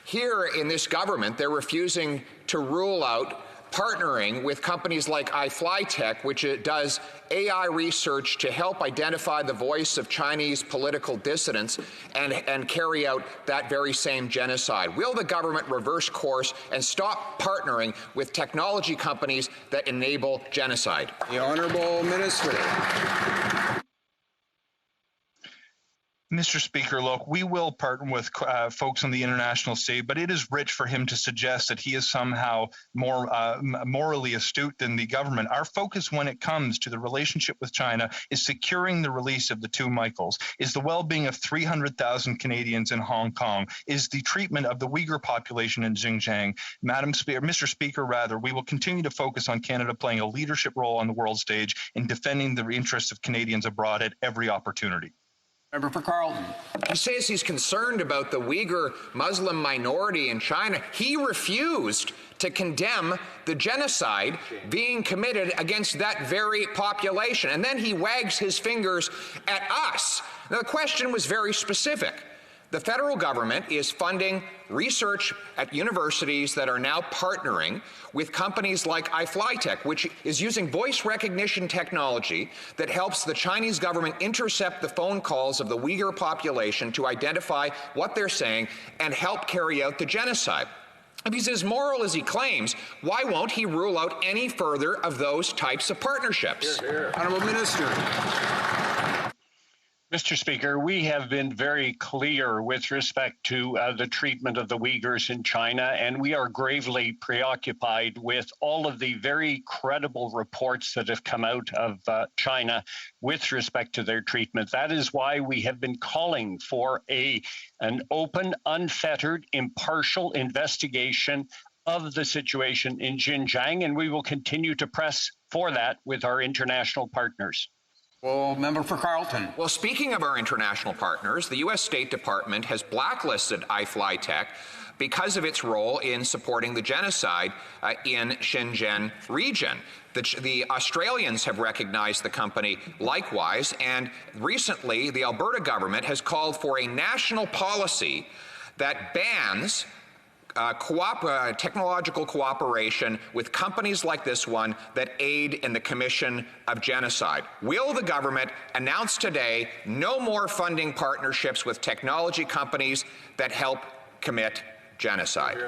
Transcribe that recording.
Here in this government, they're refusing to rule out partnering with companies like iFlyTech, which does AI research to help identify the voice of Chinese political dissidents and carry out that very same genocide. Will the government reverse course and stop partnering with technology companies that enable genocide? The Honourable Minister. Mr. Speaker, look, we will partner with folks on the international stage, but it is rich for him to suggest that he is somehow more morally astute than the government. Our focus when it comes to the relationship with China is securing the release of the two Michaels, is the well-being of 300,000 Canadians in Hong Kong, is the treatment of the Uyghur population in Xinjiang. Mr. Speaker, we will continue to focus on Canada playing a leadership role on the world stage in defending the interests of Canadians abroad at every opportunity. Member for Carleton. He says he's concerned about the Uyghur Muslim minority in China. He refused to condemn the genocide being committed against that very population. And then he wags his fingers at us. Now, the question was very specific. The federal government is funding research at universities that are now partnering with companies like iFlyTech, which is using voice recognition technology that helps the Chinese government intercept the phone calls of the Uyghur population to identify what they're saying and help carry out the genocide. If he's as moral as he claims, why won't he rule out any further of those types of partnerships? Honourable Minister. Mr. Speaker, we have been very clear with respect to the treatment of the Uyghurs in China, and we are gravely preoccupied with all of the very credible reports that have come out of China with respect to their treatment. That is why we have been calling for an open, unfettered, impartial investigation of the situation in Xinjiang, and we will continue to press for that with our international partners. Well, member for Carleton. Well, speaking of our international partners, the U.S. State Department has blacklisted iFlyTech because of its role in supporting the genocide in Xinjiang region. The Australians have recognized the company likewise, and recently the Alberta government has called for a national policy that bans technological cooperation with companies like this one that aid in the commission of genocide. Will the government announce today no more funding partnerships with technology companies that help commit genocide?